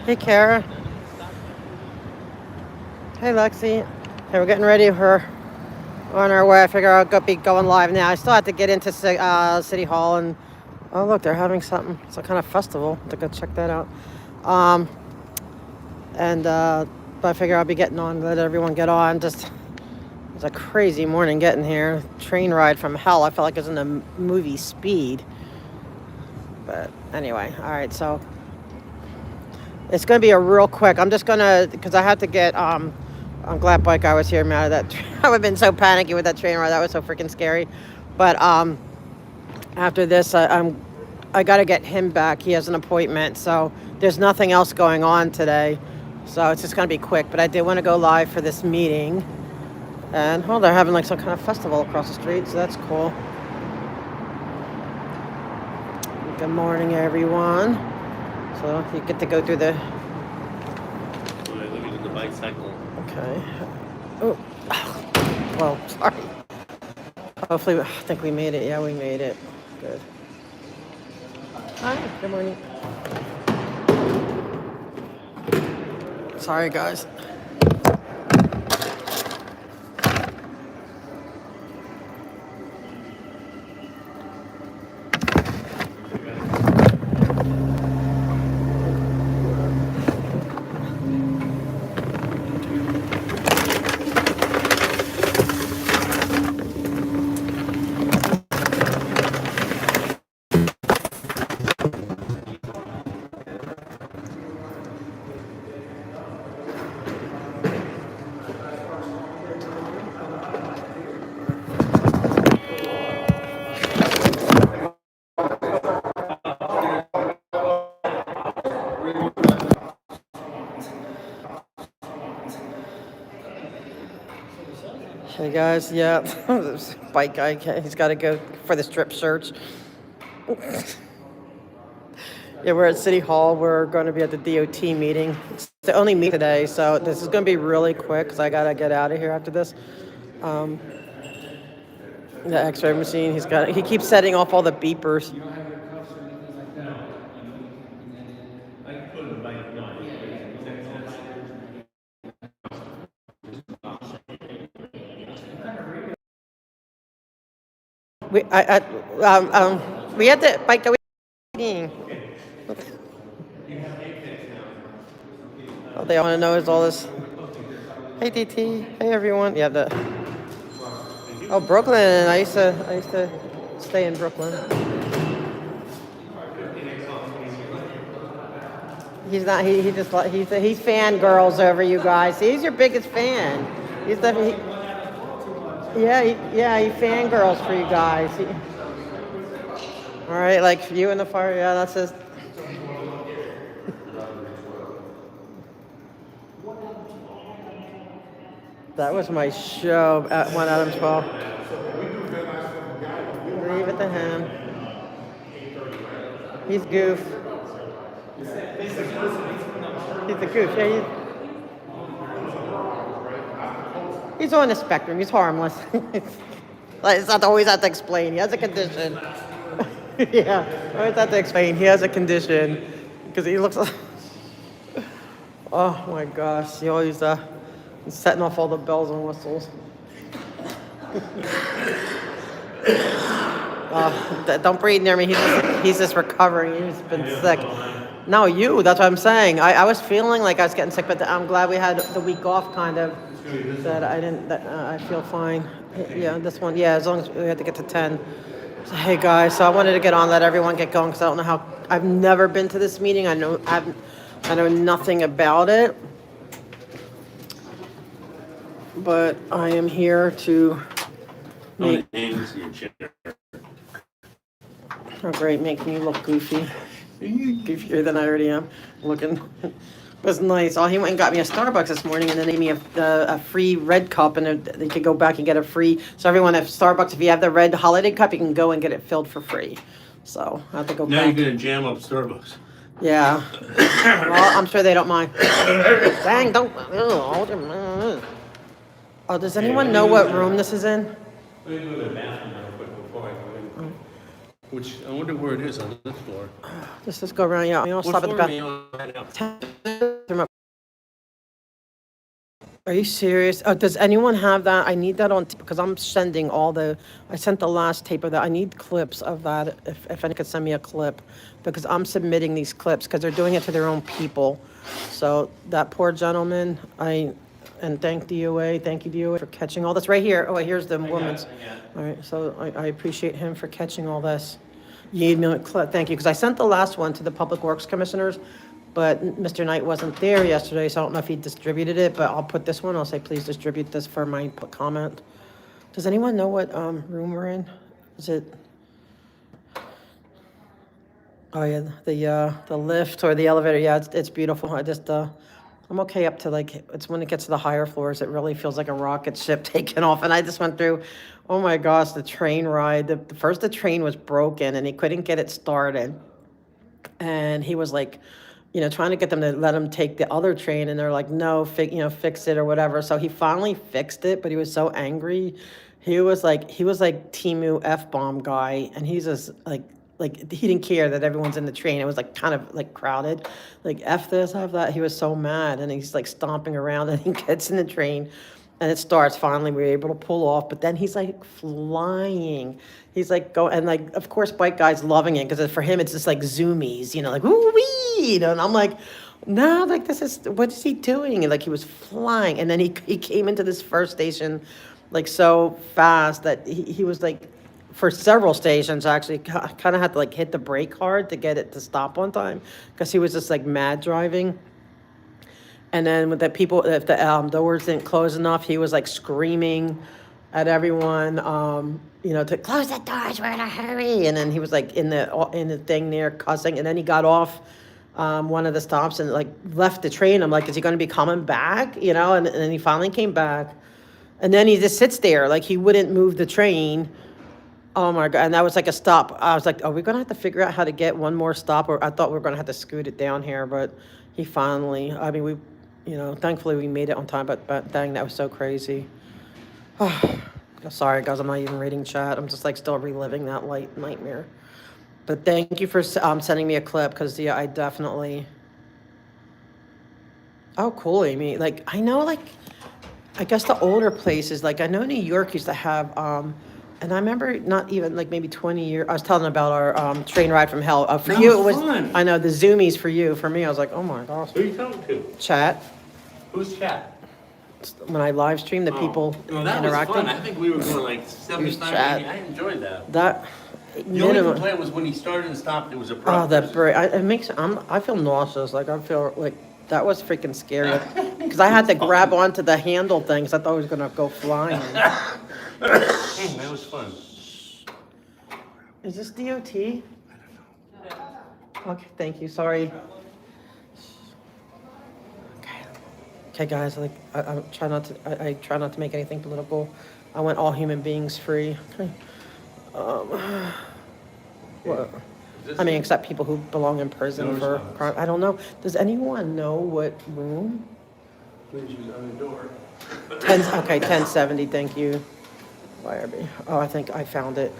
Hey, Kara. Hey, Lexi. Hey, we're getting ready for on our way. I figure I'll be going live now. I still have to get into City Hall and oh look, they're having something. It's a kind of festival. To go check that out. Um, and but I figure I'll be getting on. Let everyone get on. Just it's a crazy morning getting here. Train ride from hell. I felt like I was in the movie Speed. But anyway, all right. So it's gonna be a real quick. I'm just gonna because I have to get. I'm glad Bike Guy was here. Man, that I would have been so panicky with that train ride. That was so freaking scary. But after this, I got to get him back. He has an appointment, so there's nothing else going on today. So it's just gonna be quick. But I did want to go live for this meeting. And oh, they're having like some kind of festival across the street, so that's cool. Good morning, everyone. So you get to go through the. Let me do the bicycle. Okay. Oh, well, sorry. Hopefully, I think we made it. Yeah, we made it. Good. Hi. Good morning. Sorry, guys. Hey guys, yeah, this bike guy, he's got to go for the strip search. Yeah, we're at City Hall. We're going to be at the DOT meeting. It's the only meeting today, so this is going to be really quick because I got to get out of here after this. Um, the X-ray machine, he keeps setting off all the beepers. We had the bike that meeting. All they want to know is all this. Hey DT, hey everyone. Yeah, oh Brooklyn. I used to stay in Brooklyn. He's not. He just he's fangirls over you guys. He's your biggest fan. He's the he fangirls for you guys. All right, like you in the fire. Yeah, that's his. That was my show at 1 Adam 12. Leave it to him. He's goof. He's the goof. Yeah, he's on the spectrum. He's harmless. Like, it's not always have to explain. He has a condition. Yeah, always have to explain. He has a condition because he looks. Oh my gosh, he always setting off all the bells and whistles. Don't breathe near me. He's just recovering. He's been sick. No, you. That's what I'm saying. I was feeling like I was getting sick, but I'm glad we had the week off, kind of. That I didn't. That I feel fine. Yeah, this one. Yeah, as long as we had to get to 10. So, hey guys, so I wanted to get on, let everyone get going because I don't know how. I've never been to this meeting. I know nothing about it. But I am here to make. Oh, great, making you look goofy. Goofier than I already am looking. It was nice. Oh, he went and got me a Starbucks this morning and then they gave me a free red cup and they could go back and get a free. So everyone at Starbucks, if you have the red holiday cup, you can go and get it filled for free. So I have to go now back. Now you're going to jam up Starbucks. Yeah. Well, I'm sure they don't mind. Dang, don't. Oh, does anyone know what room this is in? Which, I wonder where it is on this floor. Just go around. Yeah, I'll stop at the floor bathroom. Are you serious? Does anyone have that? I need that on because I'm sending I sent the last tape of that. I need clips of that. If anyone could send me a clip, because I'm submitting these clips because they're doing it to their own people. So that poor gentleman, and thank DOA, thank you DOA for catching all this right here. Oh, here's the woman's. All right, so I appreciate him for catching all this. You need me a clip, thank you, because I sent the last one to the Public Works Commissioners. But Mr. Knight wasn't there yesterday, so I don't know if he distributed it, but I'll put this one, I'll say, please distribute this for my comment. Does anyone know what room we're in? Is it? Oh yeah, the lift or the elevator, yeah, it's beautiful. I'm okay up to it's when it gets to the higher floors, it really feels like a rocket ship taking off. And I just went through, oh my gosh, the train ride. The train was broken and he couldn't get it started. And he was like, trying to get them to let him take the other train, and they're like, no, fix it or whatever. So he finally fixed it, but he was so angry. He was like Timu F-bomb guy, and he's just like he didn't care that everyone's in the train. It was like kind of like crowded, like F this, F that. He was so mad, and he's like stomping around, and he gets in the train. And it starts, finally, we're able to pull off, but then he's like flying. He's like, and like, of course, bike guy's loving it, because for him, it's just like zoomies, like, woo-wee, and I'm like, no, like, what is he doing? And like, he was flying, and then he came into this first station, like, so fast that he was like, for several stations, actually, kind of had to like hit the brake hard to get it to stop on time, because he was just like mad driving. And then with if the doors didn't close enough, he was like screaming at everyone, to close the doors, we're in a hurry. And then he was like in the thing there cussing. And then he got off one of the stops and like left the train. I'm like, is he going to be coming back? And then he finally came back. And then he just sits there like he wouldn't move the train. Oh my God. And that was like a stop. I was like, are we going to have to figure out how to get one more stop? Or I thought we were going to have to scoot it down here, but he finally, thankfully we made it on time, but dang, that was so crazy. Sorry guys, I'm not even reading chat. I'm just like still reliving that nightmare. But thank you for sending me a clip, because yeah, I definitely. Oh, cool, Amy. Like, I know, like, I guess the older places, like I know New York used to have, and I remember not even like maybe 20 years, I was telling about our train ride from hell. For you, it was fun. I know, the zoomies for you. For me, I was like, oh my gosh. Who are you talking to? Chat. Who's chat? When I live stream, the people that interacting. was fun. I think we were going like 75. Chat. I enjoyed that. That The only complaint was when he started and stopped, it was a Oh, problem. that break! I feel nauseous. Like I feel like that was freaking scary. Because I had to grab onto the handle thing, because I thought I was gonna go flying. That was fun. Is this DOT? Okay, thank you. Sorry. Okay, guys. Like I try not to. I try not to make anything political. I want all human beings free. Okay. What? I mean, except people who belong in prison for crime. I don't know. Does anyone know what room? Please use on the door. 1070. Thank you. YRB. Oh, I think I found it.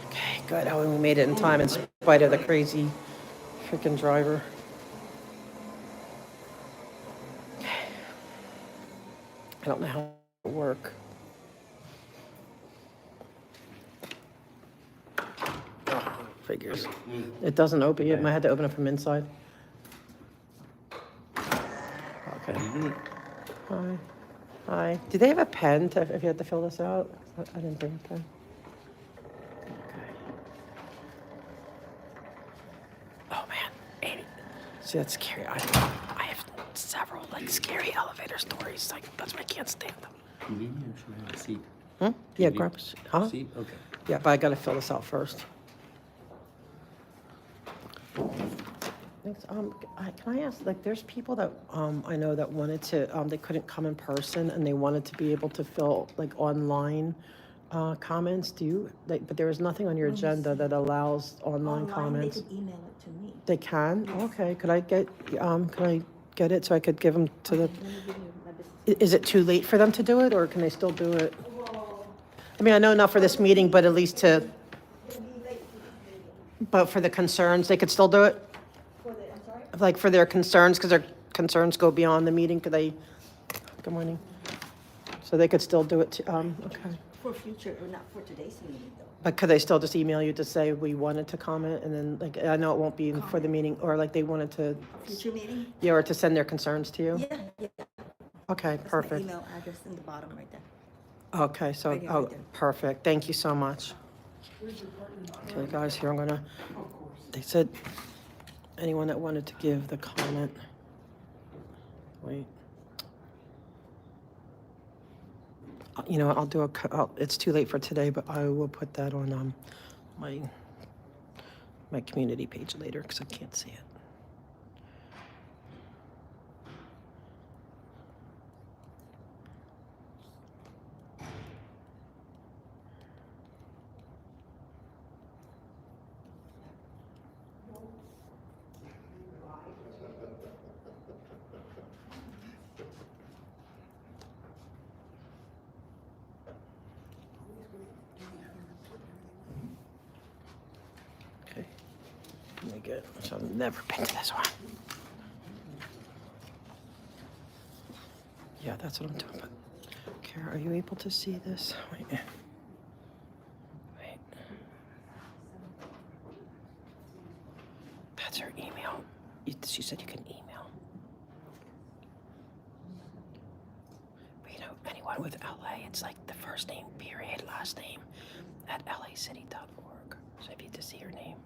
Okay, good. Oh, we made it in time in spite of the crazy freaking driver. Okay. I don't know how it will work. Oh, figures. It doesn't open yet. I had to open it from inside. Okay. Hi. Hi. Do they have a pen if you had to fill this out? I didn't bring a pen. Okay. Oh man, Amy. See, that's scary. I have several like scary elevator stories. Like that's why I can't stand them. You need me to have a seat. Yeah, grab a seat. Huh? Seat? Okay. Yeah, but I gotta fill this out first. Thanks. Can I ask, like, there's people that I know that wanted to, they couldn't come in person and they wanted to be able to fill like online comments. Do you, but there is nothing on your agenda that allows online comments. They could email it to me. They can? Okay. Could I get it so I could give them to the? Let me give you my business. Is it too late for them to do it, or can they still do it? I mean, I know not for this meeting, but at least to But for the concerns, they could still do it? I'm sorry? Like for their concerns, because their concerns go beyond the meeting, could they, good morning. So they could still do it, okay. For future, or not for today's meeting though. But could they still just email you to say we wanted to comment and then, like, I know it won't be for the meeting, or like they wanted to, Future meeting? yeah, or to send their concerns to you? Yeah, yeah. Okay, That's my perfect. email address in the bottom right there. Okay, so, Right here, oh, right there. perfect. Thank you so much. Okay, guys, here I'm gonna, they said anyone that wanted to give the comment. Wait. You know what, I'll do it's too late for today, but I will put that on my community page later because I can't see it. Okay, let me get, so I've never been to this one. Yeah, that's what I'm doing, but Kara, are you able to see this? Wait. Wait. That's her email. She said you can email. But you know, anyone with LA, it's like the first name, period, last name, at lacity.org. So if you need to see her name,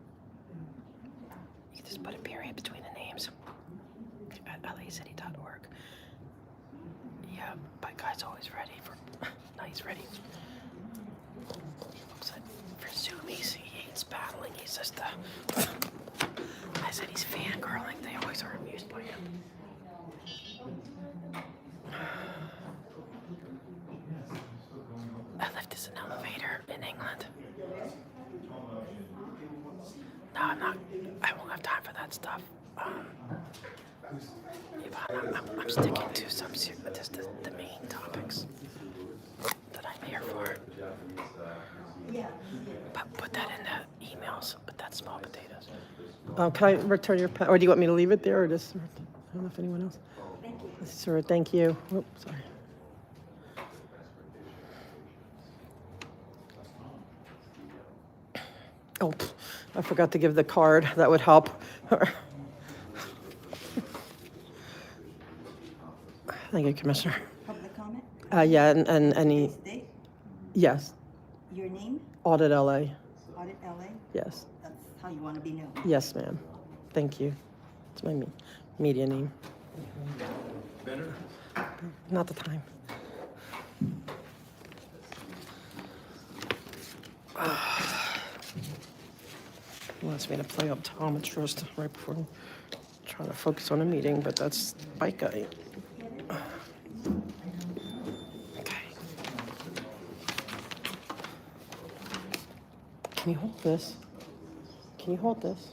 you can just put a period between the names at lacity.org. Yeah, but guy's always ready for, no, he's ready. Except for Zoom, he hates battling. He's just I said he's fangirling. They always are amused by him. I lived as an elevator in England. No, I'm not. I won't have time for that stuff. Yvonne, I'm sticking to just the main topics that I'm here for. Yeah. But put that in the emails. But that's small potatoes. Can I return your pen, or do you want me to leave it there, or just? I don't know if anyone else. Thank you. Sir, thank you. Oh, sorry. Oh, I forgot to give the card. That would help. Thank you, Commissioner. Public comment? Yeah, and any, Today's date? yes, Your name? Audit LA. Audit LA? Yes, That's how you want to be known. yes, ma'am. Thank you. It's my media name. Better? Not the time. He wants me to play optometrist right before I'm trying to focus on a meeting, but that's bike guy. Okay. Can you hold this? Can you hold this?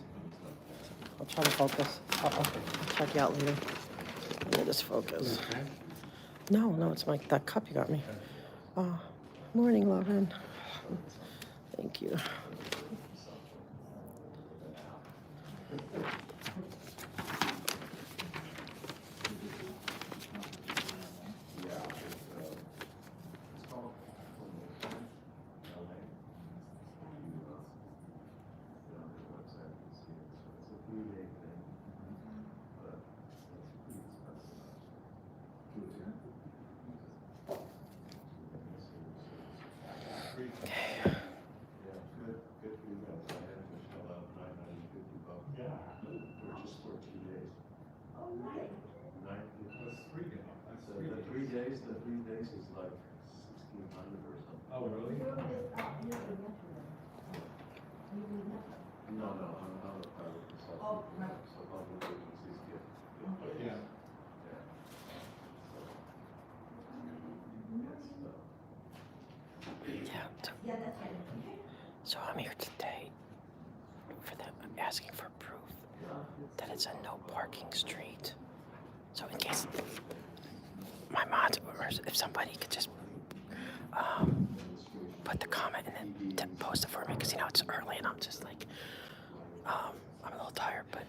I'll try to focus. I'll check you out later. Let me just focus. No, it's that cup you got me. Morning, Lovin. Thank you. The 3 days is like 1,600 or something. Oh, really? No, I'm not a private consultant. Oh, right. So public agencies get. Yeah. Yeah. So I'm here today for them. I'm asking for proof that it's a no parking street. So in case my mods, or if somebody could just put the comment and then post it for me, because you know it's early and I'm just like I'm a little tired, but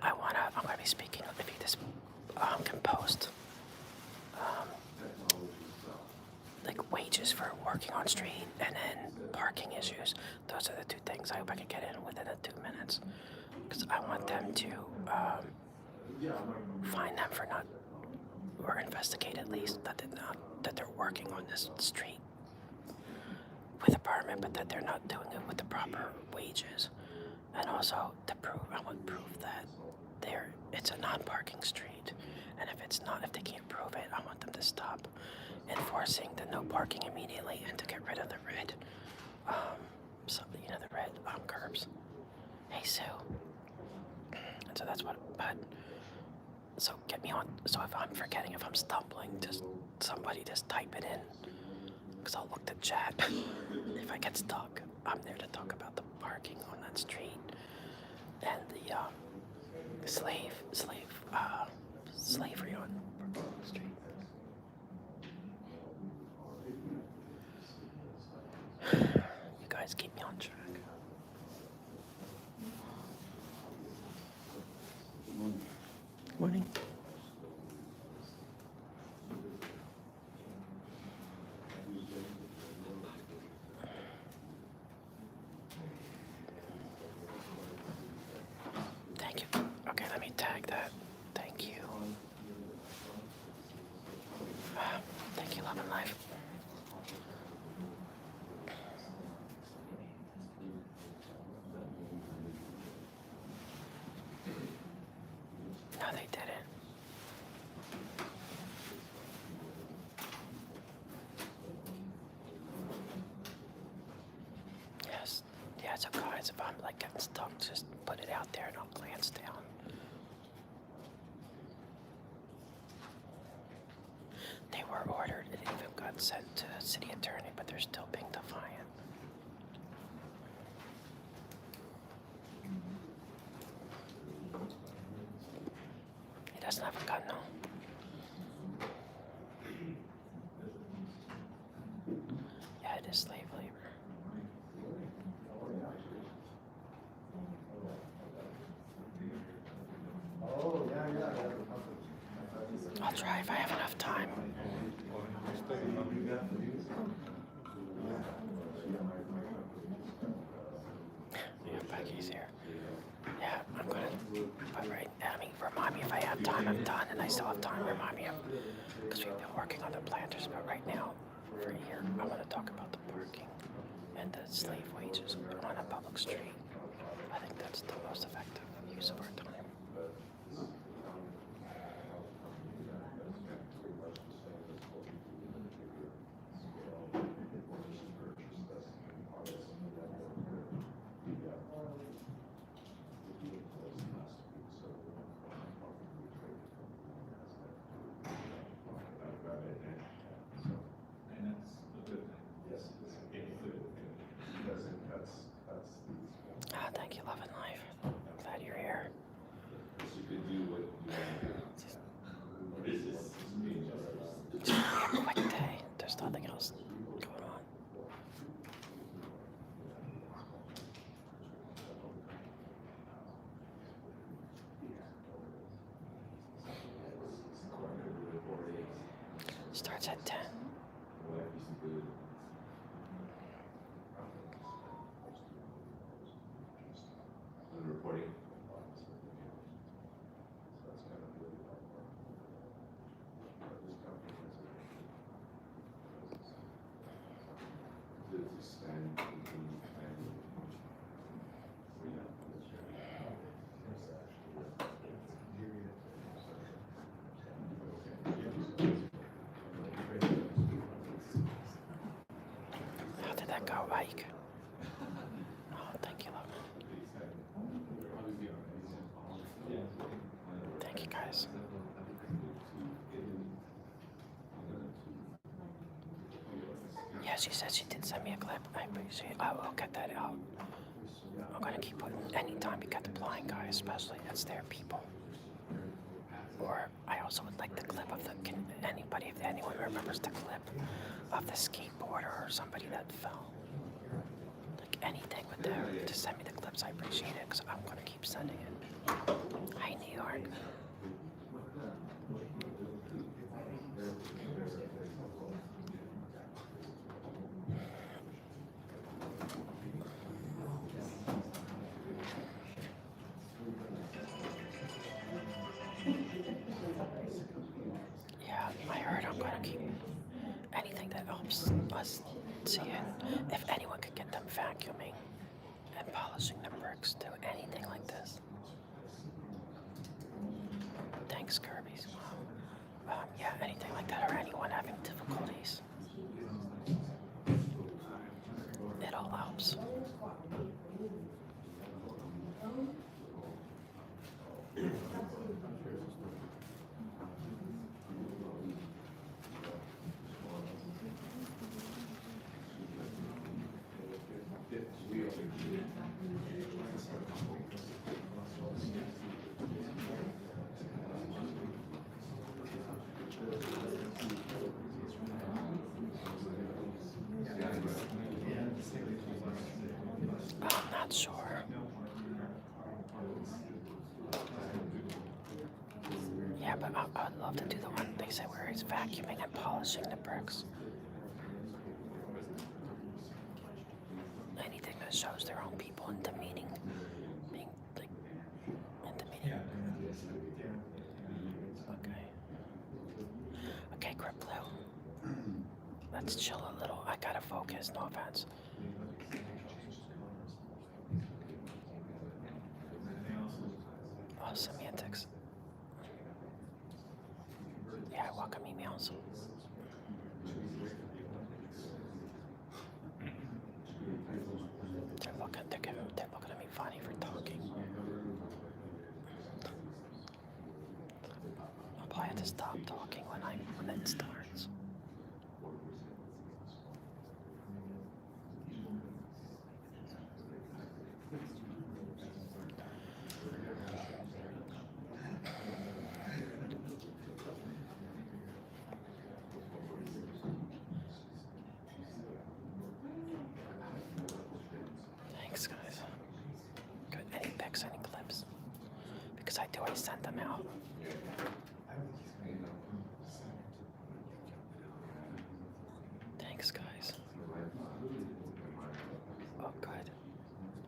I'm gonna be speaking. If you just can post like wages for working on street and then parking issues. Those are the two things I hope I can get in within the 2 minutes, because I want them to fine them for not, or investigate at least that they're working on this street with a permit, but that they're not doing it with the proper wages. And also to prove, I want proof that it's a non-parking street. And if they can't prove it, I want them to stop enforcing the no parking immediately and to get rid of the red, the red curbs. Hey Sue. And so that's what. But so get me on. So if I'm forgetting, if I'm stumbling, just somebody just type it in, because I'll look to chat. If I get stuck, I'm there to talk about the parking on that street and the slavery on the street. You guys keep me on track. Morning. Thank you. Okay, let me tag that. Thank you. Thank you, Love and Life. No, they didn't. Yes. Yeah, so guys, if I'm like getting stuck, just put it out there and I'll glance down. They were ordered. It even got sent to the city attorney, but they're still being defiant. He doesn't have a gun, no. Yeah, it is slave labor. I'll try if I have enough time. Yeah, Becky's here. Yeah, I'm gonna. But remind me if I have time. I'm done, and I still have time. Remind me because we've been working on the planters. But right now, for here, I want to talk about the parking and the slave wages on a public street. I think that's the most effective use of our time. Thank you, Love and Life. I'm glad you're here. It's gonna be a quick day. There's nothing else going on. Starts at 10. Reporting. How did that go, Ike? Oh, thank you, love. Thank you, guys. Yeah, she said she did send me a clip. I appreciate it. I will get that out. I'm gonna keep putting, anytime you get the blind guy, especially, that's their people. Or I also would like the clip of if anyone remembers the clip of the skateboarder or somebody that fell. Like anything with them, just send me the clip clips. I appreciate it because I'm gonna keep sending it. Hi, New York. Yeah, I heard I'm gonna keep anything that helps us see it. If anyone could get them vacuuming and polishing the bricks, do anything like this. Thanks, Kirby's mom. Yeah, anything like that, or anyone having difficulties. It all helps. I'm not sure. Yeah, but I'd love to do the one they say where he's vacuuming and polishing the bricks. Anything that shows their own people in demeaning, being like in demeaning. Okay. Okay, Grip Blue. Let's chill a little. I gotta focus. No offense. Oh, semantics. Yeah, I welcome emails. They're looking at me funny for talking. I'll probably have to stop talking when it starts. Thanks, guys. Good. Any pics, any clips? Because I send them out. Thanks, guys. Oh, good.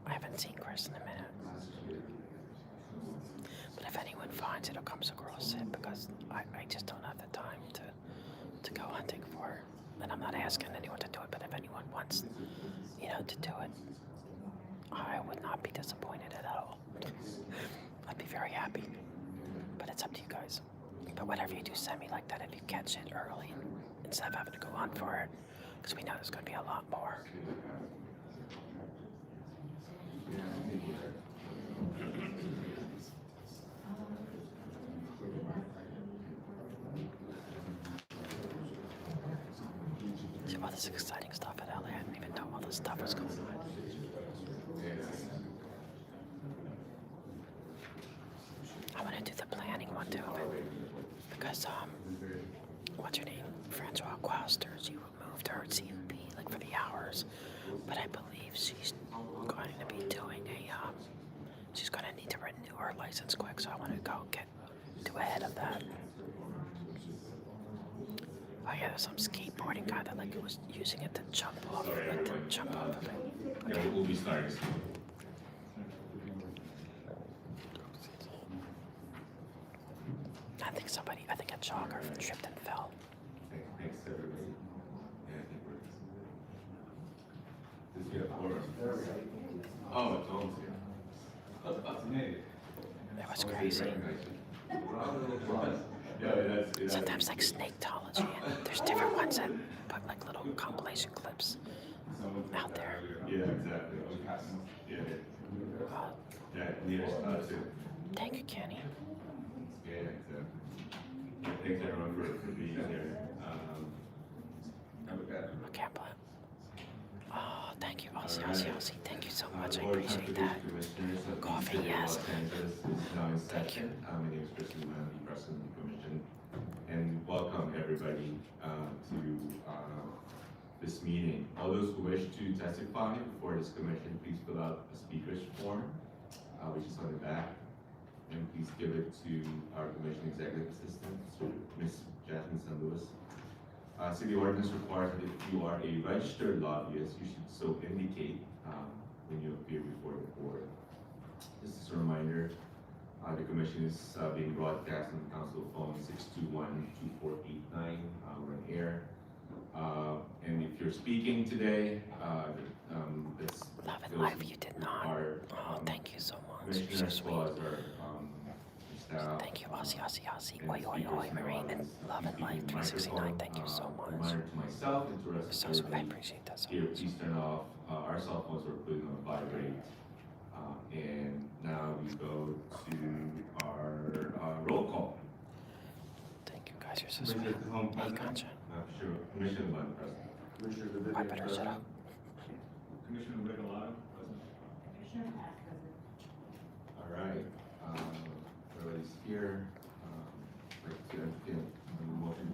I haven't seen Chris in a minute. But if anyone finds it or comes across it, because I just don't have the time to go hunting for it. And I'm not asking anyone to do it, but if anyone wants, to do it, I would not be disappointed at all. I'd be very happy. But it's up to you guys. But whatever you do, send me like that if you catch it early, instead of having to go hunt for it, because we know there's going to be a lot more. See all this exciting stuff at LA. I didn't even know all this stuff was going on. I want to do the planning one too, because what's her name? Francois Quasters, she removed her CMP like for the hours, but I believe she's going to be doing she's going to need to renew her license quick, so I want to go do ahead of that. Oh yeah, there's some skateboarding guy that was using it to jump off, of it. Okay. Yeah, we'll be starting soon. I think a jogger tripped and fell. Thanks to everybody. Yeah, I think we're. Does he have 4? Oh, it's almost here. That's amazing. It was crazy. Yeah, Sometimes like Snaketology, and there's different ones that put like little compilation clips out there. Yeah, exactly. Yeah. Yeah, neither too. Thank you, Kenny. Yeah, exactly. Thanks everyone for being here. Have a good. I can't believe. Oh, thank you, Aussie. Thank you so much. I appreciate that. Coffee, yes. Thank you. My name is Kristen Manley, President of the Commission, and welcome everybody to this meeting. All those who wish to testify before this commission, please fill out a speaker's form, which is on the back, and please give it to our commission executive assistant, Ms. Jasmine San Luis. City ordinance requires that if you are a registered lobbyist, you should so indicate when you appear before the board. Just as a reminder, the commission is being broadcast on council phone 621-2489. We're on air. And if you're speaking today, that's Love it live, you did not. Oh, thank you so much. You're so commissioners, as sweet. well as our staff. Thank you, Aussie, Aussie, Aussie. and Oi, oi, speakers oi, Marine, and Love and Life 369. Thank you so much. Reminder to myself and to the rest So of sweet. I the appreciate that so here, much. please turn off our cell phones. We're putting on vibrate. And now we go to our roll call. Thank you guys, you're so sweet. Commissioner Home Hey, President? gotcha. Sure. Commissioner Vice President. Commissioner I Davidian better shut up. Commissioner Regalado, present. All right. Everybody's here. Like to entertain a motion.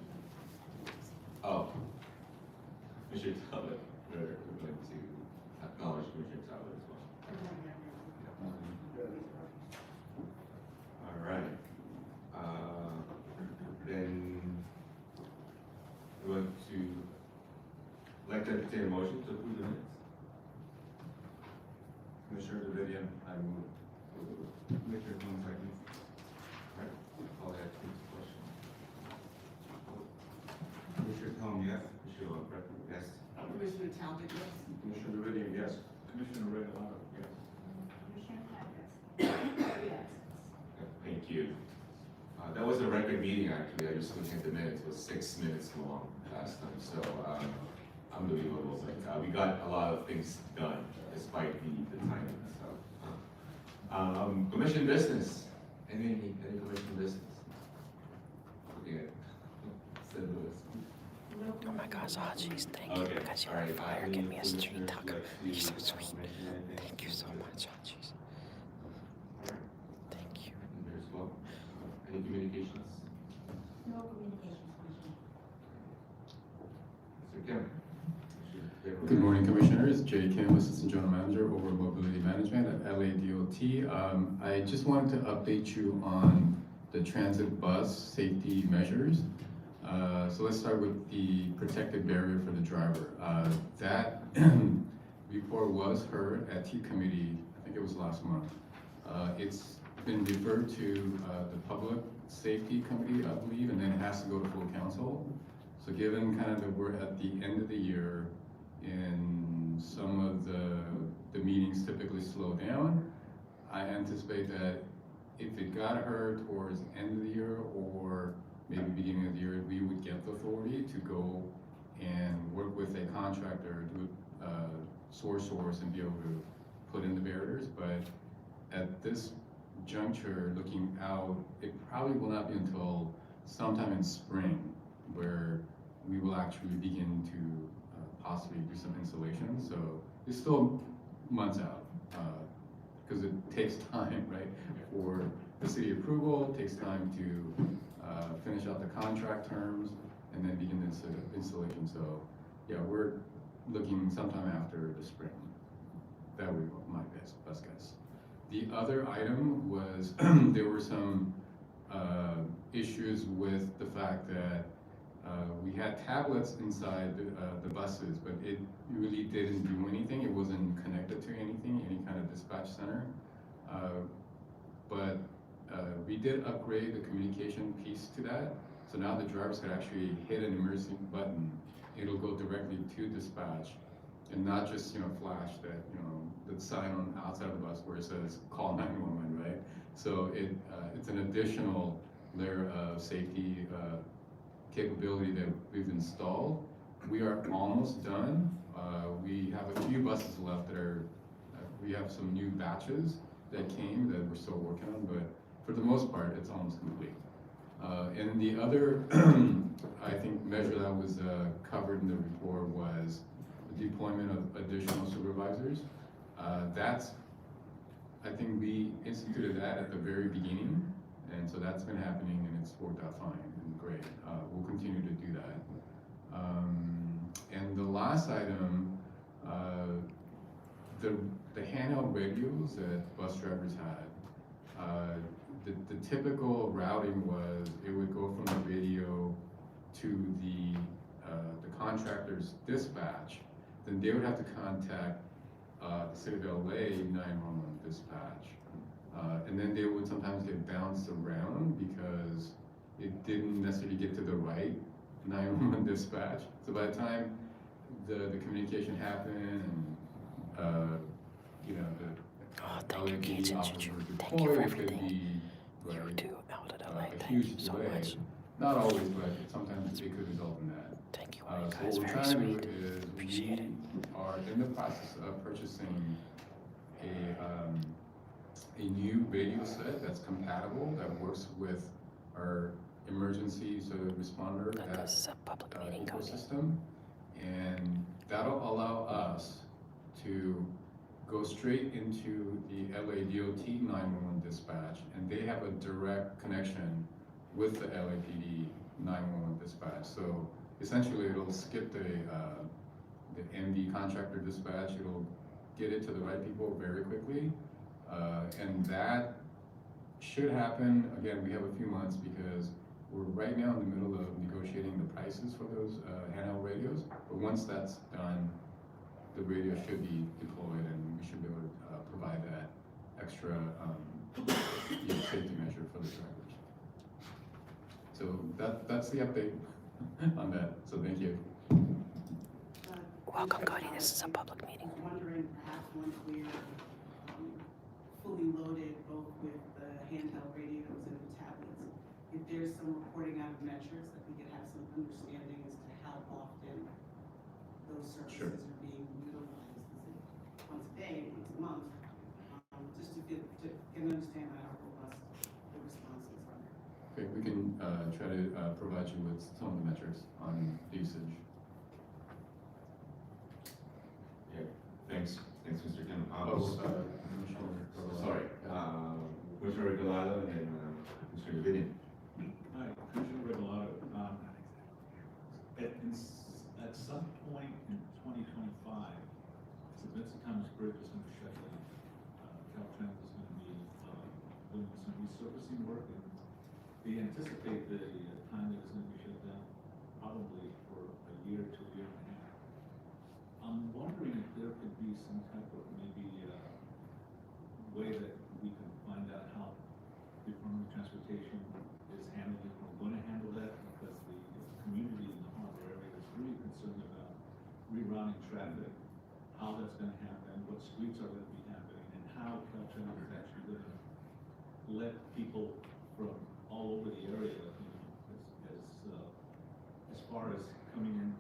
Oh. Commissioner Talbot, we're going to acknowledge Commissioner Talbot as well. All right. Then we want to like to entertain a motion to approve the minutes. Commissioner Davidian, I move. Commissioner Bloom, second. All right, I'll ask you this question. Commissioner Tom, yes. Commissioner Lambert, yes. Commissioner Talbot, yes. Commissioner Davidian, yes. Commissioner Regalado, yes. Thank you. That was a record meeting, actually. I just looking at the minutes. It was 6 minutes long last time, so unbelievable. But we got a lot of things done despite the timing. So, commission business. Any commission business? Looking at St. Louis. Oh my gosh, oh jeez, thank you, Okay, because you're all on right, fire. any Give me a street commissioners taco. like to You're so sweet. mention anything? Thank you so much, oh jeez. Thank you. And there as well. Any communications? No communications, Commissioner. Mr. Kim? Good morning, Commissioners. Jay Kim, Assistant General Manager over Mobility Management at LADOT. I just wanted to update you on the transit bus safety measures. So let's start with the protective barrier for the driver. That report was heard at T Committee, I think it was last month. It's been referred to the Public Safety Committee, I believe, and then it has to go to full council. So given kind of that we're at the end of the year, and some of the meetings typically slow down, I anticipate that if it got her towards the end of the year or maybe beginning of the year, we would get the authority to go and work with a contractor, do source and be able to put in the barriers. But at this juncture, looking out, it probably will not be until sometime in spring where we will actually begin to possibly do some installation. So it's still months out because it takes time, right? For the city approval, it takes time to finish out the contract terms and then begin the installation. So yeah, we're looking sometime after the spring. That would be my best guess. The other item was there were some issues with the fact that we had tablets inside the buses, but it really didn't do anything. It wasn't connected to anything, any kind of dispatch center. But we did upgrade the communication piece to that. So now the drivers can actually hit an emergency button. It'll go directly to dispatch and not just, flash that, the sign on the outside of the bus where it says call 911, right? So it's an additional layer of safety capability that we've installed. We are almost done. We have a few buses left that are, we have some new batches that came that we're still working on, but for the most part, it's almost complete. And the other, I think, measure that was covered in the report was the deployment of additional supervisors. I think we instituted that at the very beginning, and so that's been happening and it's worked out fine and great. We'll continue to do that. And the last last item, the handheld radios that bus drivers had, the typical routing was it would go from the radio to the contractor's dispatch. Then they would have to contact the City of LA 911 dispatch. And then they would sometimes get bounced around because it didn't necessarily get to the right 911 dispatch. So by the time the communication happened and, you know, the LAPD officers were deployed, it could be right, a huge delay. Not always, but sometimes it could result in that. Thank you, So what we're trying to do is we are in the process of purchasing a new radio set that's compatible, that works with our emergency sort of responder ecosystem. And that'll allow us to go straight into the LA DOT 911 dispatch, and they have a direct connection with the LAPD 911 dispatch. So essentially it'll skip the MD contractor dispatch, it'll get it to the right people very quickly. And that should happen, again, we have a few months because we're right now in the middle of negotiating the prices for those handheld radios. But once that's done, the radio should be deployed and we should be able to provide that extra safety measure for the drivers. So that's the update on that, so thank you. Welcome, Cody. This is a public meeting. I'm wondering, perhaps once we're fully loaded, both with the handheld radios and the tablets, if there's some reporting out of metrics that we could have some understanding as to how often those services are being utilized. Is it once a day, once a month? Just to understand how robust the responses are. Okay, we can try to provide you with some of the metrics on usage. Yeah, thanks, Mr. Kim. Commissioner. Sorry, Commissioner Regalado and then Mr. Davidian. Hi, Commissioner Regalado. At some point in 2025, the Vincent Thomas Bridge is going to shut down. Caltrans is going to be doing some resurfacing work, and they anticipate the time that it's going to be shut down probably for a year to a year and a half. I'm wondering if there could be some type of maybe way that we can find out how Department of Transportation is handling, or going to handle that, because the community in the harbor area is really concerned about rerouting traffic, how that's going to happen, what streets are going to be happening, and how Caltrans is actually going to let people from all over the area, as far as coming in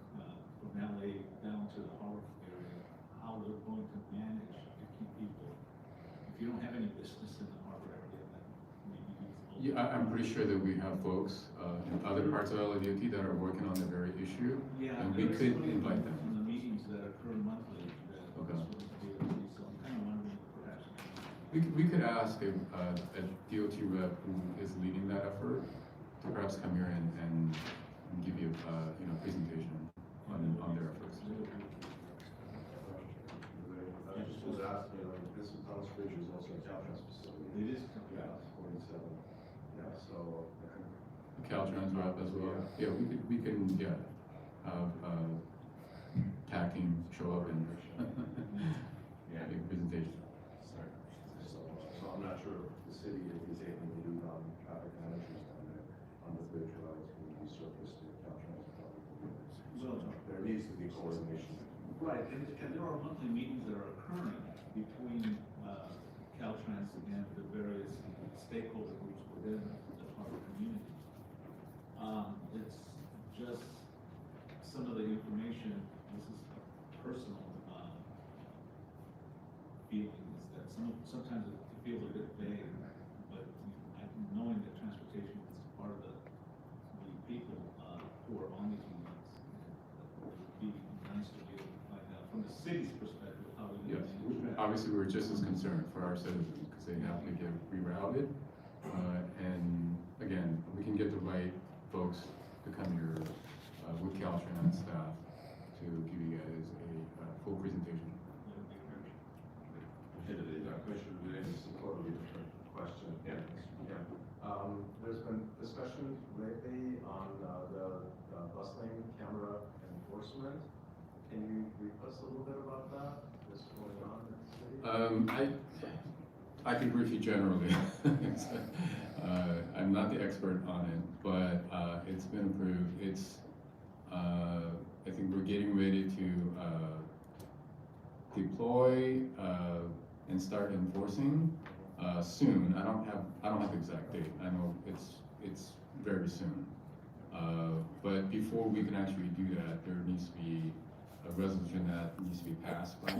from LA down to the harbor area, how they're going to manage to keep people. If you don't have any business in the harbor area, then maybe you. Yeah, I'm pretty sure that we have folks in other parts of LADOT that are working on the very issue. Yeah, and we could invite them. In the meetings that occur monthly, that Okay. so I'm kind of wondering if perhaps. We could ask a DOT rep who is leading that effort to perhaps come here and give you a presentation on their efforts. I just was asking, Vincent Thomas Bridge is also a Caltrans facility. It is. Yeah, it's 47. Yeah, so. Caltrans rep as well. Yeah, we can have tag team show up and Yeah. make a presentation. Sorry. So I'm not sure if the city is able to do traffic managers down there on the bridge route to be surfaced to Caltrans. Well, There needs to be coordination. right, and there are monthly meetings that are occurring between Caltrans and the various stakeholder groups within the harbor community. It's just some of the information, this is personal feeling, is that sometimes it feels a bit vague, but knowing that transportation is part of the people who are on these units, it would be nice to be able to find out from the city's perspective how we. Yes, obviously we're just as concerned for our citizens because they have to get rerouted. And again, we can get the right folks to come here with Caltrans staff to give you guys full presentation. Commissioner, this is a totally different question. Yeah. There's been discussion lately on the bus lane camera enforcement. Can you brief us a little bit about that? What's going on in the city? I can brief you generally. I'm not the expert on it, but it's been approved. It's I think we're getting ready to deploy and start enforcing soon. I don't have the exact date. I know it's very soon. But before we can actually do that, there needs to be a resolution that needs to be passed by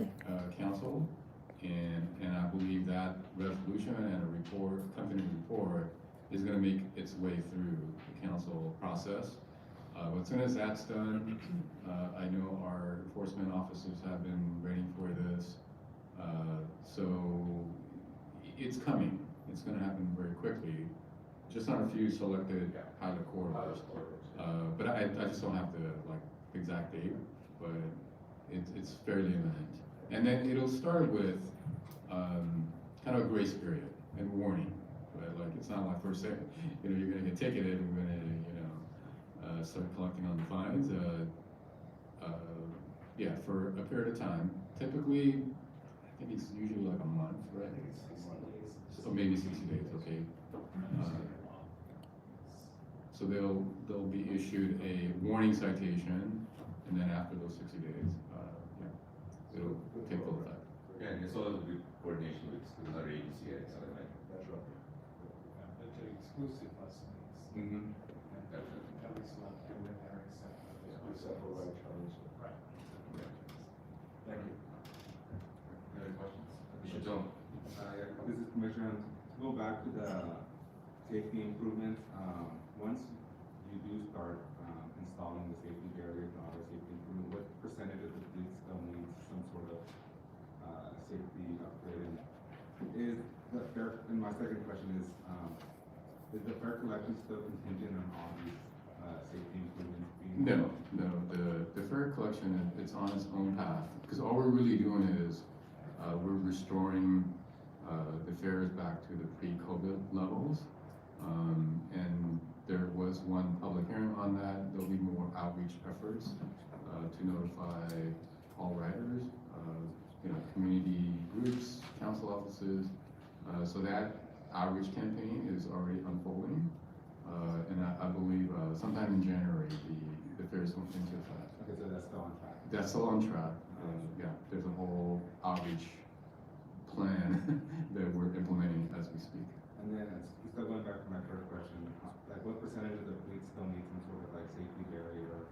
council, and I believe that resolution and a report, company report, is going to make its way through the council process. As soon as that's done, I know our enforcement officers have been waiting for this. So it's coming. It's going to happen very quickly, just on a few selected pilot corridors. But I just don't have the exact date, but it's fairly imminent. And then it'll start with kind of a grace period and warning. But like it's not like first second, you're going to get ticketed and we're going to start collecting on the fines. Yeah, for a period of time. Typically, I think it's usually like a month, right? So maybe 60 days, okay. So they'll be issued a warning citation, and then after those 60 days, it'll take full effect. Yeah, and it's all a good coordination with another agency, right? So like, That's right. But the exclusive bus lanes, definitely. at least not given their except. Except for right turns. Right. Thank you. Any other questions? Mr. Jones? Yeah, this is Commissioner. To go back to the safety improvements, once you do start installing the safety barriers and other safety improvement, what percentage of the fleet still needs some sort of safety upgrade? And my second question is the fare collection still contingent on all these safety improvements being? No. The fare collection, it's on its own path, because all we're really doing is we're restoring the fares back to the pre-COVID levels. And there was one public hearing on that. There'll be more outreach efforts to notify all riders, community groups, council offices. So that outreach campaign is already unfolding. And I believe sometime in January, the fares will enter effect. Okay, so that's still on track. That's still on track. Yeah, there's a whole outreach plan that we're implementing as we speak. And then, still going back to my first question, like what percentage of the fleet still needs some sort of like safety barrier?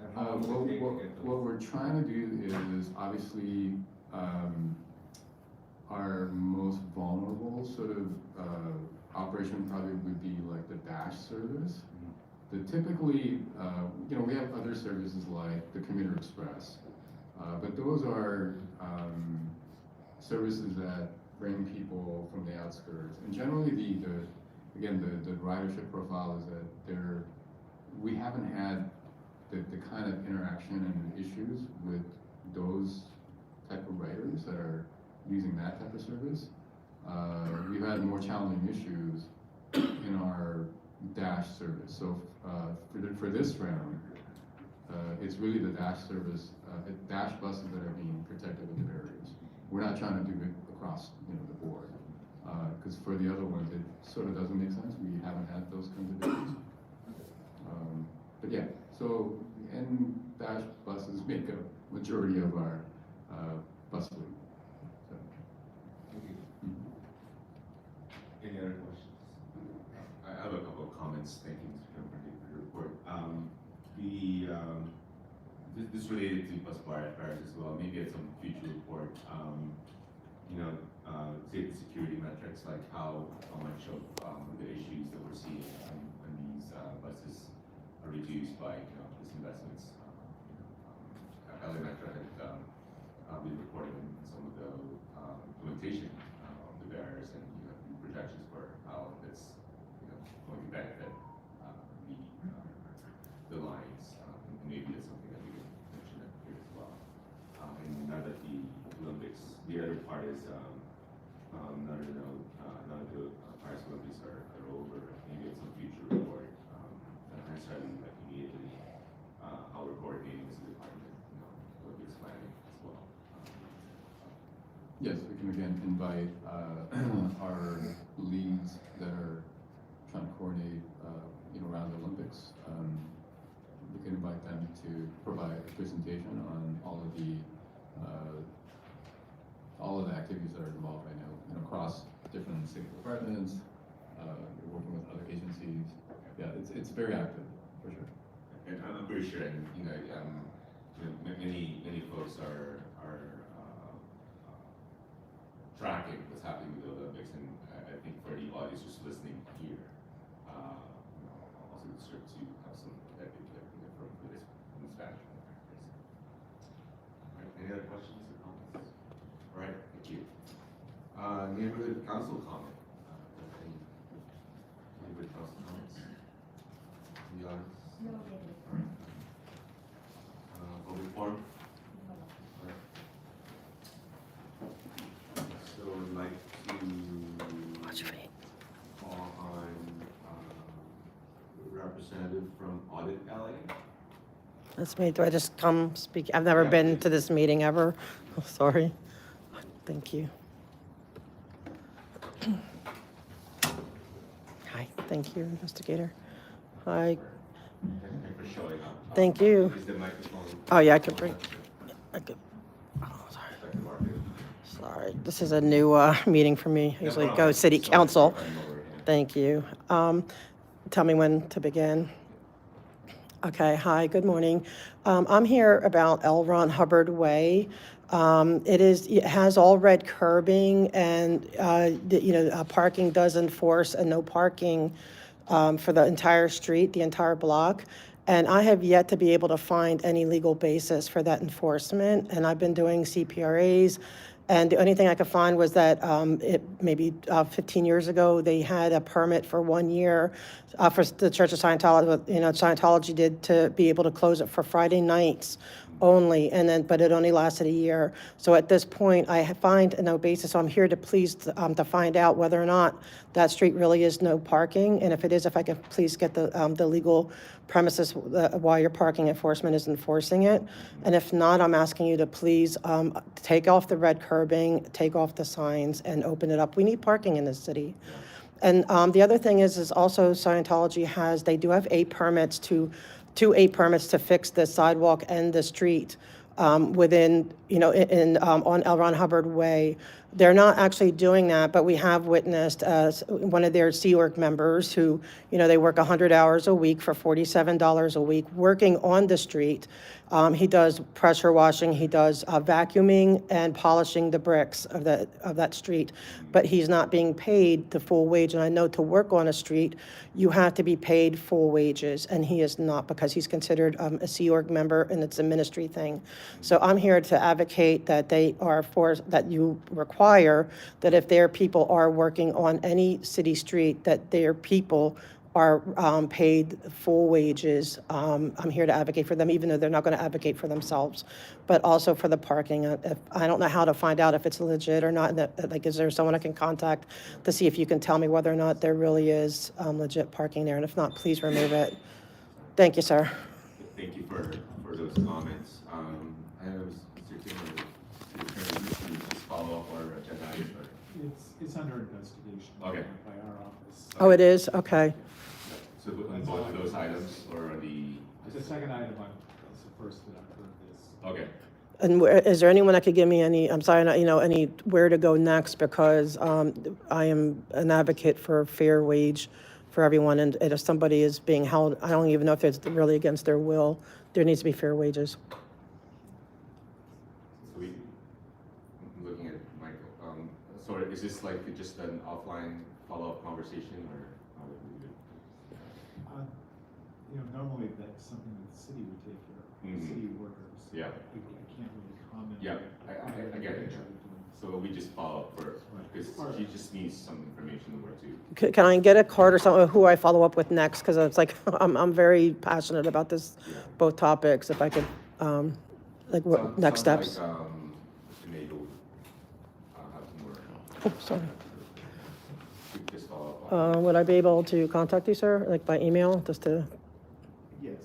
And how long will it take to get those? What we're trying to do is obviously our most vulnerable sort of operation probably would be like the dash service. The typically, we have other services like the Commuter Express, but those are services that bring people from the outskirts. And generally, the ridership profile is that we haven't had the kind of interaction and issues with those type of riders that are using that type of service. We've had more challenging issues in our dash service. So for this round, it's really the dash service, dash buses that are being protected with the barriers. We're not trying to do it across the board, because for the other ones it sort of doesn't make sense. We haven't had those kinds of issues. But yeah, so and dash buses make a majority of our bus fleet. So. Thank you. Any other questions? I have a couple of comments. Thank you, Mr. Chairman, for your report. This related to bus fires as well. Maybe at some future report. Safety security metrics, like how much of the issues that we're seeing when these buses are reduced by these investments. LA Metro had been reporting some of the implementation of the barriers and projections for how it's going to benefit the lines. Maybe it's something that we can mention here as well. part is, none of the Paris Olympics are over, maybe it's a future report, not necessarily like immediately, how we're coordinating as a department, Olympics planning as well. Yes, we can again invite our leads that are trying to coordinate, around the Olympics. We can invite them to provide a presentation on all of the activities that are involved right now, across different city departments, we're working with other agencies. Yeah, it's very active, for sure. And I'm pretty sure, and many folks are tracking what's happening with the Olympics, and I think for the audience just listening here, also it's good to have some from this Spanish. All right, any other questions or comments? All right, thank you. Neighborhood council comment. Any neighborhood council comments? In the audience? No, All right. Public forum? All right. So I'd like to call on representative from Audit LA. That's me. Do I just come speak? I've never Yeah, been please. to this meeting ever. Oh, sorry. Thank you. Hi, thank you, investigator. Hi, Thank you for showing up. Thank you. Is the microphone? Oh, yeah, I could bring, I could, oh, sorry. Second market. Sorry, this is a new meeting for me. I No usually problem. go city Sorry, council. I'm over here. Thank you. Tell me when to begin. Okay, hi, good morning. I'm here about L. Ron Hubbard Way. It has all red curbing, and parking does enforce a no parking for the entire street, the entire block. And I have yet to be able to find any legal basis for that enforcement. And I've been doing CPRAs, and the only thing I could find was that maybe 15 years ago, they had a permit for 1 year for the Church of Scientology, Scientology did, to be able to close it for Friday nights only, but it only lasted a year. So at this point, I find no basis. So I'm here to please to find out whether or not that street really is no parking, and if it is, if I could please get the legal premises why your parking enforcement is enforcing it. And if not, I'm asking you to please take off the red curbing, take off the signs, and open it up. We need parking in this city. And the other thing is also Scientology they do have 8 permits to fix the sidewalk and the street within, on L. Ron Hubbard Way. They're not actually doing that, but we have witnessed one of their Sea Org members who, they work 100 hours a week for $47 a week working on the street. He does pressure washing, he does vacuuming and polishing the bricks of that street, but he's not being paid the full wage. And I know to work on a street, you have to be paid full wages, and he is not, because he's considered a Sea Org member, and it's a ministry thing. So I'm here to advocate that that you require that if their people are working on any city street, that their people are paid full wages. I'm here to advocate for them, even though they're not going to advocate for themselves, but also for the parking. I don't know how to find out if it's legit or not. Is there someone I can contact to see if you can tell me whether or not there really is legit parking there? And if not, please remove it. Thank you, sir. Thank you for those comments. I was Mr. Kim, to just follow up our agenda item. It's under investigation. Okay. By our office. Oh, it is? Okay. So on both of those items, or the? The second item, it's the first that I've heard this. Okay. And is there anyone that could give me any, where to go next? Because I am an advocate for fair wage for everyone. And if somebody is being held, I don't even know if it's really against their will, there needs to be fair wages. So I'm looking at Michael. So is this like just an offline follow-up conversation, or how would we do it? Normally that's something that the city would take care of, Mhm. city workers. Yeah. I can't really comment. Yeah, on I get it. what they're doing. So we just follow up for, because Right. she just needs some information where to. Can I get a card or something, who I follow up with next? Because it's like, I'm very passionate about this, both topics. If I could, what next steps? Mr. Nagle Sorry. We could just follow up on. Would I be able to contact you, sir, like by email, just to, Yes.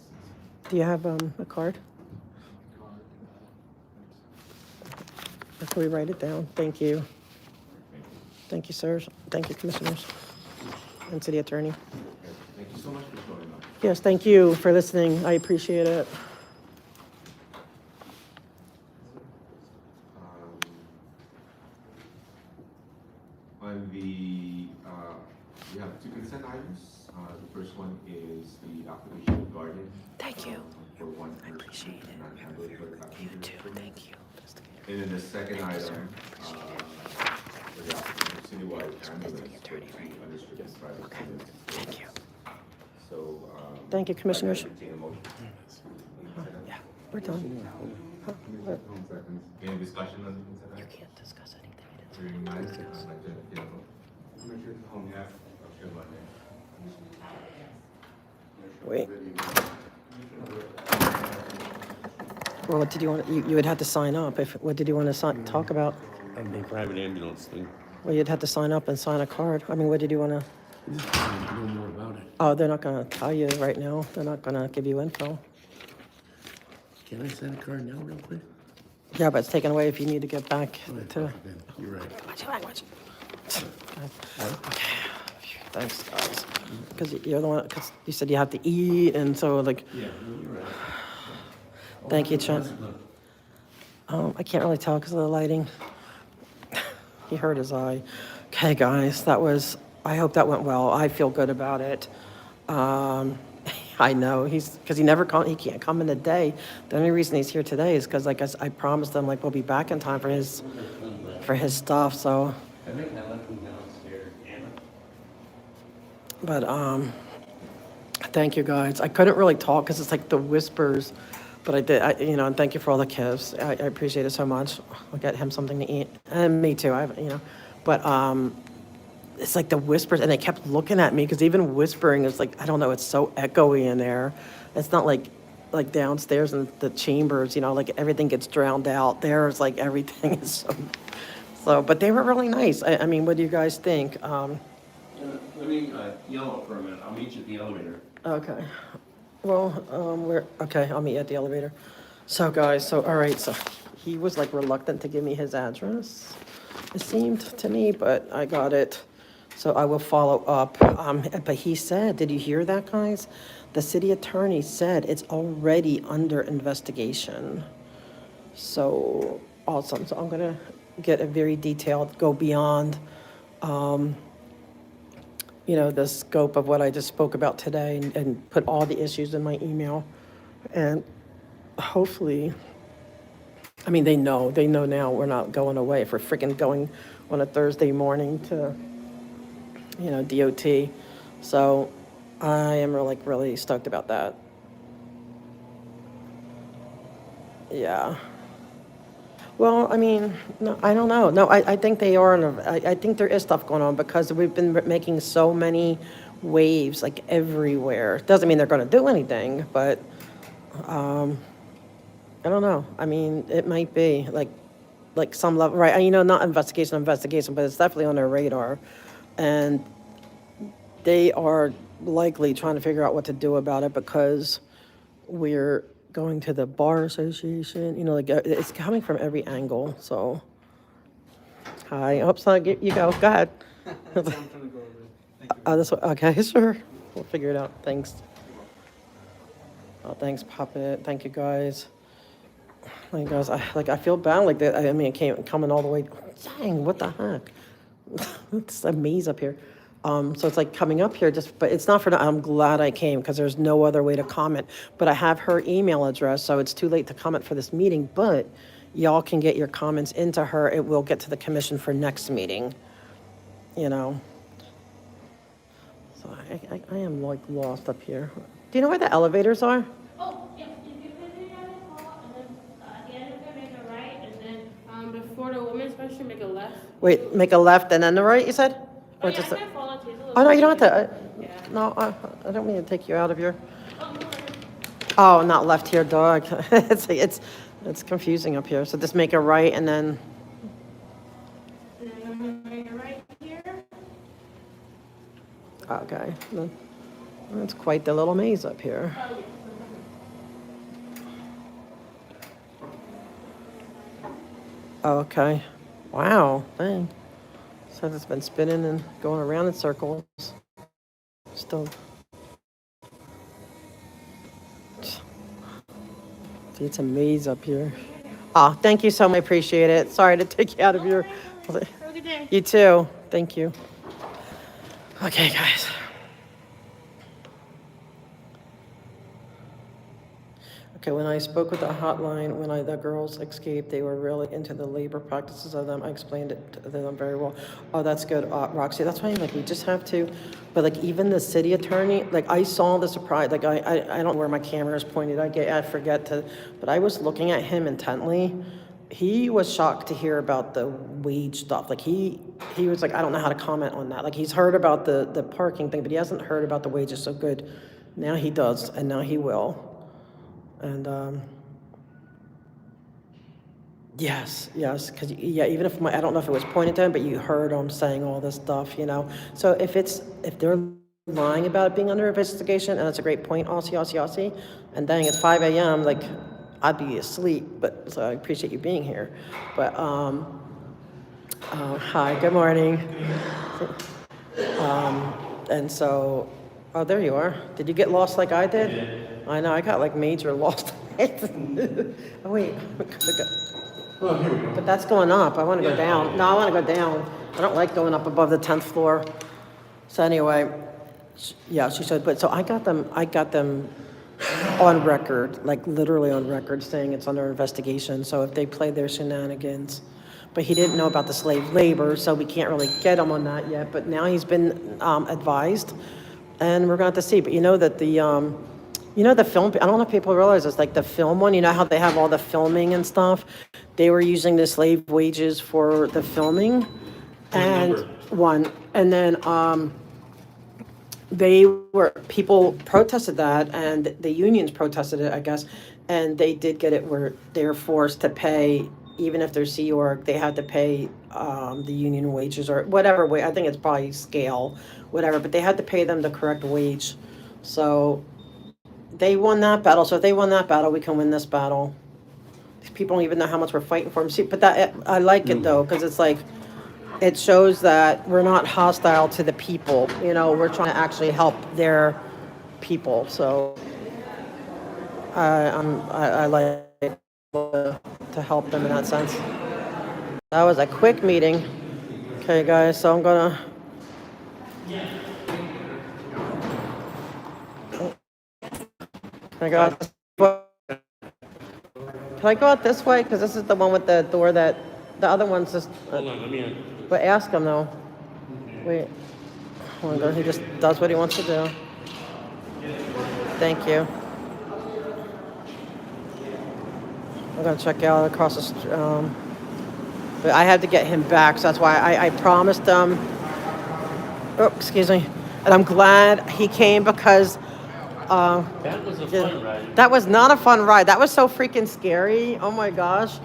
do you have a card? Can we write it down? Thank you. Thank you, sirs. Thank you, commissioners and city attorney. Okay, thank you so much for showing up. Yes, thank you for listening. I appreciate it. On the, we have two consent items. The first one is the application regarding. Thank you. For one. I appreciate it. Non-ambulatory You vaccine too. program. Thank you. And then the second Thank you, sir. item, for the application of citywide ambulance for attorney, two right? unrestricted private Okay. clinics. Thank you. So, Thank you, commissioners. I'd like to entertain a motion. Yeah, we're done. Huh? What? Any discussion on the consent You item? can't discuss anything. Hearing none, I'd like to entertain a motion. Commissioner Hong, yes. Commissioner Blanes. Wait. Well, what did you want, you would have to sign up. What did you want to talk about? And the private ambulance thing. Well, you'd have to sign up and sign a card. I mean, what did you want to? I just wanted to know more about it. Oh, they're not going to tell you right now. They're not going to give you info. Can I send a card now real quick? Yeah, but it's taken away if you need to get back Go ahead, to. then. You're right. Watch your language. Okay. Thanks, guys. Because you're the one, because you said you have to eat, and so, like, Yeah, you're right. thank you, Chen. I can't really tell because of the lighting. He hurt his eye. Okay, guys, that was, I hope that went well. I feel good about it. I know, because he can't come in a day. The only reason he's here today is because, like, I promised him, like, we'll be back in time for his stuff, so. I think I left them downstairs, Anna. But, thank you, guys. I couldn't really talk because it's like the whispers, but I did, and thank you for all the gifts. I appreciate it so much. I'll get him something to eat, and me too, but, it's like the whispers, and they kept looking at me, because even whispering is like, I don't know, it's so echoey in there. It's not like downstairs in the chambers, like everything gets drowned out. There's like everything is so, but they were really nice. I mean, what do you guys think? Let me yell out for a minute. I'll meet you at the elevator. Okay. Well, I'll meet you at the elevator. So guys, all right, so he was like reluctant to give me his address, it seemed to me, but I got it. So I will follow up. But he said, did you hear that, guys? The city attorney said it's already under investigation. So awesome. So I'm gonna get a very detailed, go beyond, the scope of what I just spoke about today, and put all the issues in my email. And hopefully, I mean, they know now we're not going away. If we're freaking going on a Thursday morning to, DOT. So I am really stoked about that. Yeah. Well, I mean, no, I don't know. No, I think they are. I think there is stuff going on because we've been making so many waves like everywhere. Doesn't mean they're going to do anything, but I don't know. I mean, it might be like some level, right? Not investigation, but it's definitely on their radar, and they are likely trying to figure out what to do about it because we're going to the bar association, it's coming from every angle. So, hi, I hope so. You go. Go ahead. Oh, this one. Okay, sure. We'll figure it out. Thanks. Oh, thanks, Puppet. Thank you, guys. Like, guys, I feel bad. Like that. I mean, coming all the way. Dang, what the heck? It's a maze up here. So it's like coming up here, but it's not for now. I'm glad I came because there's no other way to comment. But I have her email address, so it's too late to comment for this meeting. But y'all can get your comments into her. It will get to the commission for next meeting. So I am lost up here. Do you know where the elevators are? Oh, yeah, if you put it on the hall, and then at the end of it, make a right, and then before the women's restroom, make a left. Wait, make a left and then the right, you said? Oh, Or yeah, just I can follow too. It's a little Oh, no, you don't have to. Yeah. No, I don't mean to take you out of your. Oh, no. Oh, not left here, dog. It's confusing up here. So just make a right and then. And then I'm gonna make a Okay. That's quite the little maze up here. Okay. Wow. Dang. So it's been spinning and going around in circles. Still. See, it's a maze up here. Oh, thank you so much. I appreciate it. Sorry to take you out of your. Have a good day. You too. Thank you. Okay, guys. Okay, when I spoke with the hotline, when the girls escaped, they were really into the labor practices of them. I explained it to them very well. Oh, that's good, Roxy. That's why I'm like, we just have to. But like, even the city attorney, like I saw the surprise. Like I don't know where my camera is pointed. I forget to. But I was looking at him intently. He was shocked to hear about the wage stuff. Like he was like, I don't know how to comment on that. Like he's heard about the parking thing, but he hasn't heard about the wages. So good. Now he does, and now he will. And yes, because yeah, even if I don't know if it was pointed to him, but you heard him saying all this stuff, you know. So if they're lying about it being under investigation, and that's a great point, Aussie, and dang, it's 5 a.m. Like I'd be asleep, but so I appreciate you being here. But hi, good morning. And so, oh, there you are. Did you get lost like I did? I know, I got like major lost. Oh, wait. But that's going up. I want to go down. No, I want to go down. I don't like going up above the 10th floor. So anyway, yeah, she said, but so I got them on record, like literally on record, saying it's under investigation. So if they play their shenanigans, but he didn't know about the slave labor, so we can't really get him on that yet. But now he's been advised, and we're going to have to see. But you know that the film, I don't know if people realize this, like the film one, you know how they have all the filming and stuff? They were using the slave wages for the filming. And then people protested that, and the unions protested it, I guess, and they did get it where they're forced to pay, even if they're Sea Org, they had to pay the union wages or whatever way. I think it's probably scale, whatever, but they had to pay them the correct wage. So they won that battle. So if they won that battle, we can win this battle. These people don't even know how much we're fighting for them. See, but I like it though, because it's like, it shows that we're not hostile to the people. You know, we're trying to actually help their people. So I like to help them in that sense. That was a quick meeting. Okay, guys, so I'm gonna. Can I go out this way? Because this is the one with the door that the other one's just. Hold on, let me in. But ask him though. Wait. Oh my God, he just does what he wants to do. Thank you. I'm gonna check out across the street. But I had to get him back, so that's why I promised him. Oh, excuse me. And I'm glad he came because. That was a fun ride. That was not a fun ride. That was so freaking scary. Oh my gosh.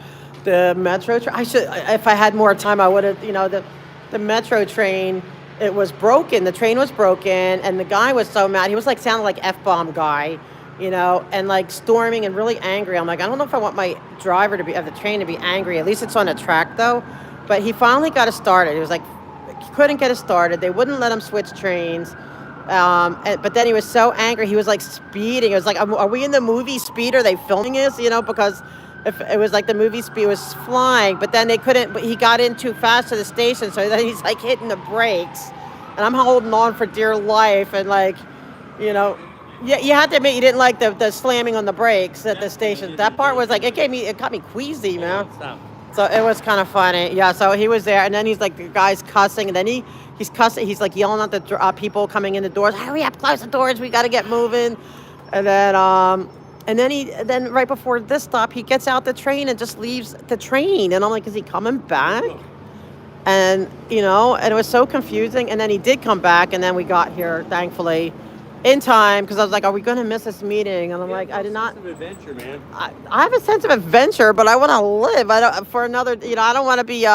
The metro train. If I had more time, I would have, the metro train, it was broken. The train was broken, and the guy was so mad. He was like, sounded like F-bomb guy, and like storming and really angry. I'm like, I don't know if I want my driver of the train to be angry. At least it's on a track though. But he finally got it started. He was like, he couldn't get it started. They wouldn't let him switch trains. But then he was so angry. He was like speeding. It was like, are we in the movie Speed? Are they filming this? Because if it was like the movie Speed was flying, but then they couldn't, but he got in too fast to the station. So then he's like hitting the brakes, and I'm holding on for dear life. And like, you had to admit you didn't like the slamming on the brakes at the station. That part was like, it got me queasy, man. Stop. So it was kind of funny. Yeah. So he was there, and then he's like, the guy's cussing, and then he's cussing. He's like yelling at the people coming in the doors. Hurry up, close the doors. We got to get moving. And then right before this stop, he gets out the train and just leaves the train. And I'm like, is he coming back? And, and it was so confusing. And then he did come back, and then we got here, thankfully, in time, because I was like, are we going to miss this meeting? And I'm like, I did not. Sense of adventure, man. I have a sense of adventure, but I want to live. I don't want to be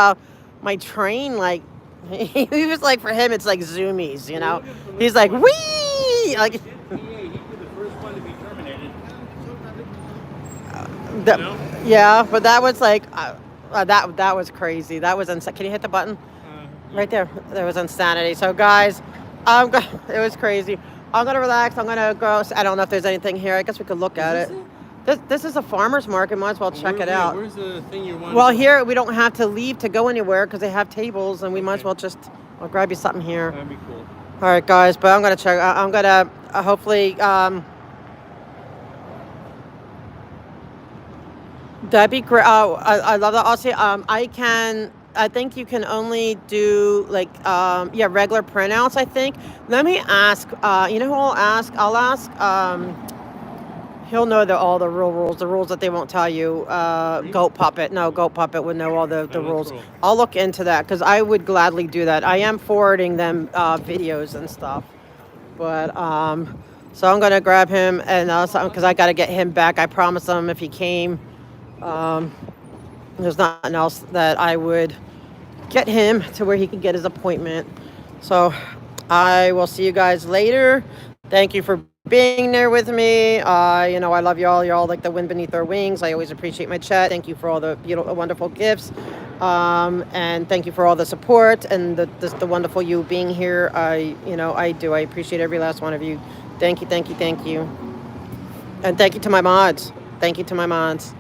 my train, like, He was like, for him, it's like zoomies, you know. He's like, wee, like. He'd be the first one to be terminated. Yeah, but that was like, that was crazy. That was insane. Can you hit the button? Right there. There was insanity. So guys, it was crazy. I'm gonna relax. I'm gonna go. I don't know if there's anything here. I guess we could look at it. This is a farmer's market. Might as well check it out. Where's the thing you want? Well, here we don't have to leave to go anywhere because they have tables, and we might as well just. I'll grab you something here. That'd be cool. All right, guys. But I'm gonna check. I'm gonna hopefully. That'd be great. Oh, I love that. Also, I think you can only do like regular printouts. I think. Let me ask. You know who I'll ask? I'll ask. He'll know all the real rules, the rules that they won't tell you. Goat Puppet. No, Goat Puppet would know all the rules. Cool. I'll look into that because I would gladly do that. I am forwarding them videos and stuff. But so I'm gonna grab him and because I got to get him back. I promised him if he came. There's nothing else that I would get him to where he could get his appointment. So I will see you guys later. Thank you for being there with me. I love you all. You're all like the wind beneath our wings. I always appreciate my chat. Thank you for all the beautiful, wonderful gifts. And thank you for all the support and the wonderful you being here. I appreciate every last one of you. Thank you. And thank you to my mods. Thank you to my mods.